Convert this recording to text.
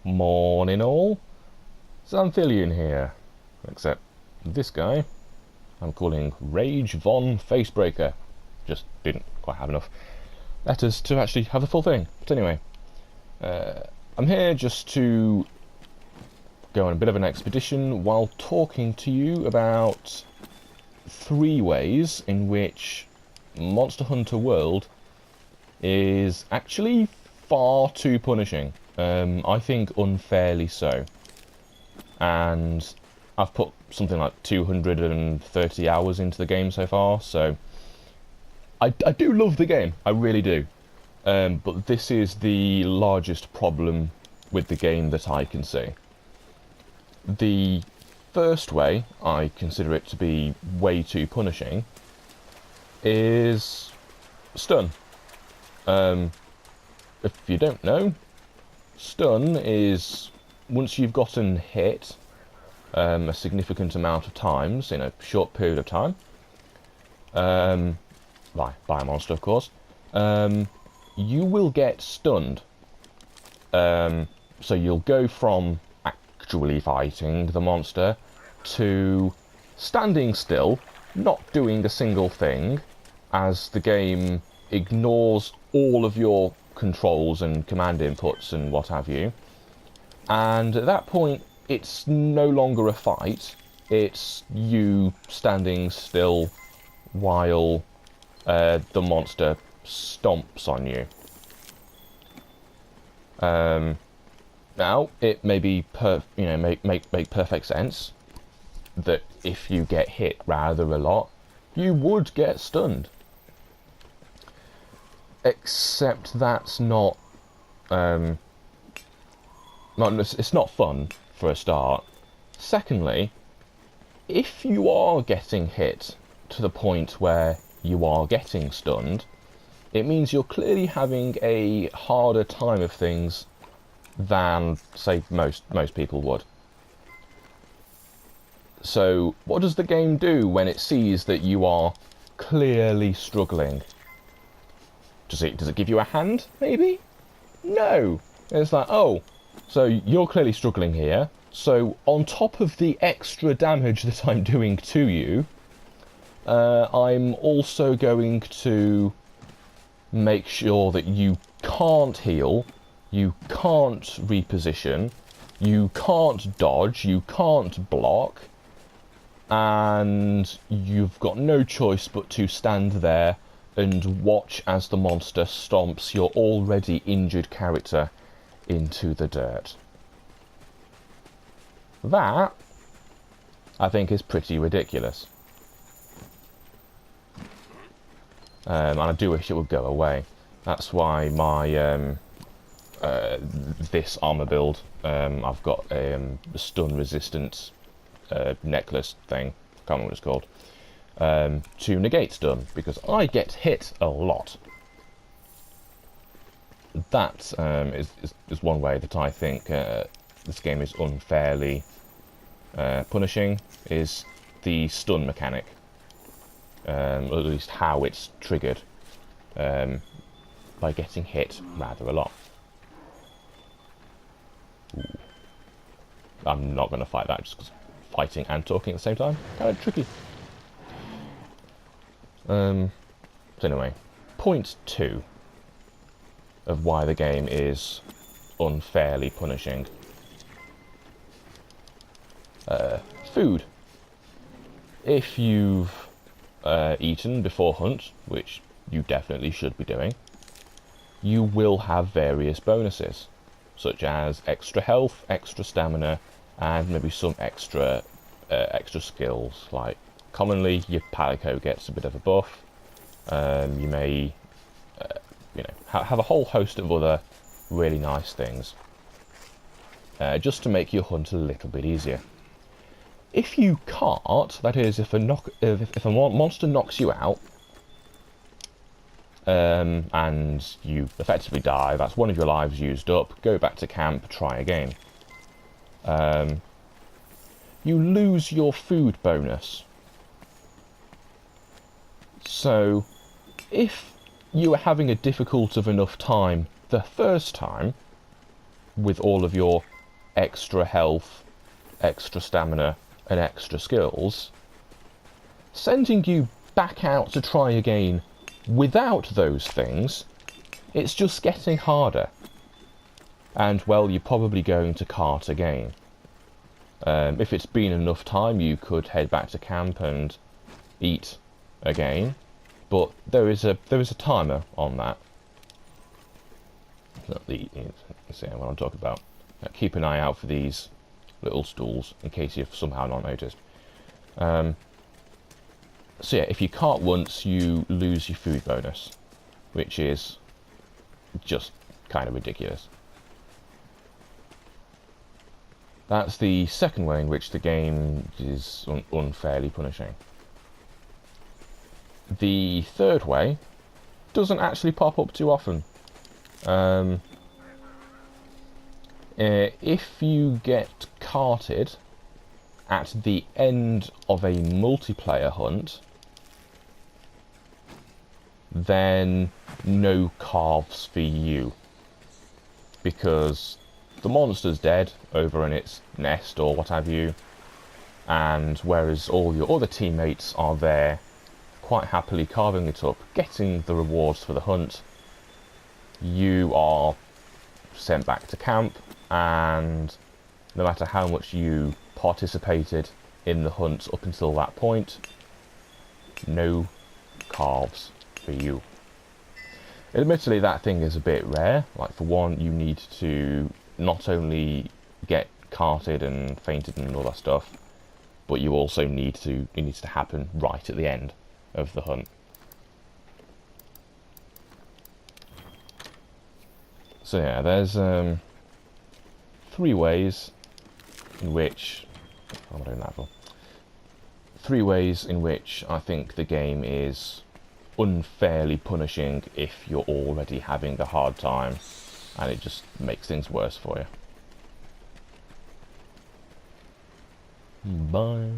Morning all, Xanthillion here, except this guy I'm calling Rage Von Facebreaker. Just didn't quite have enough letters to actually have the full thing. But anyway, I'm here just to go on a bit of an expedition while talking to you about 3 ways in which Monster Hunter World is actually far too punishing. I think unfairly so. And I've put something like 230 hours into the game so far, so I do love the game, I really do. But this is the largest problem with the game that I can see. The first way I consider it to be way too punishing is stun. If you don't know, stun is once you've gotten hit a significant amount of times in a short period of time, by a monster of course, you will get stunned. So you'll go from actually fighting the monster to standing still, not doing a single thing, as the game ignores all of your controls and command inputs and what have you. And at that point, it's no longer a fight, it's you standing still while the monster stomps on you. Now, it may be make perfect sense that if you get hit rather a lot, you would get stunned. Except that's not, it's not fun for a start. Secondly, if you are getting hit to the point where you are getting stunned, it means you're clearly having a harder time of things than, say, most people would. So, what does the game do when it sees that you are clearly struggling? Does it give you a hand, maybe? No! It's like, oh, so you're clearly struggling here, so on top of the extra damage that I'm doing to you, I'm also going to make sure that you can't heal, you can't reposition, you can't dodge, you can't block, and you've got no choice but to stand there and watch as the monster stomps your already injured character into the dirt. That, I think, is pretty ridiculous. And I do wish it would go away. That's why my this armor build, I've got a stun resistant necklace thing, can't remember what it's called, to negate stun, because I get hit a lot. That is one way that I think this game is unfairly punishing, is the stun mechanic. Or at least how it's triggered, by getting hit rather a lot. Ooh. I'm not going to fight that, just because fighting and talking at the same time, kind of tricky. So anyway, point 2 of why the game is unfairly punishing. Food. If you've eaten before hunt, which you definitely should be doing, you will have various bonuses, such as extra health, extra stamina, and maybe some extra skills. Like commonly, your palico gets a bit of a buff. You may, have a whole host of other really nice things, just to make your hunt a little bit easier. If you cart, that is, if a monster knocks you out, and you effectively die, that's one of your lives used up, go back to camp, try again. You lose your food bonus. So, if you are having a difficult enough time the first time, with all of your extra health, extra stamina, and extra skills, sending you back out to try again without those things, it's just getting harder. And, well, you're probably going to cart again. If it's been enough time, you could head back to camp and eat again, but there is a timer on that. Not the, see what I'm talking about. Keep an eye out for these little stools in case you've somehow not noticed. So yeah, if you cart once, you lose your food bonus, which is just kind of ridiculous. That's the second way in which the game is unfairly punishing. The third way doesn't actually pop up too often. If you get carted at the end of a multiplayer hunt, then no carves for you, because the monster's dead over in its nest or what have you, and whereas all your other teammates are there quite happily carving it up, getting the rewards for the hunt, you are sent back to camp, and no matter how much you participated in the hunt up until that point, no carves for you. Admittedly, that thing is a bit rare. Like, for one, you need to not only get carted and fainted and all that stuff, but you also need to, it needs to happen right at the end of the hunt. So yeah, there's 3 ways in which, what am I doing that for? 3 ways in which I think the game is unfairly punishing if you're already having a hard time, and it just makes things worse for you. Bye.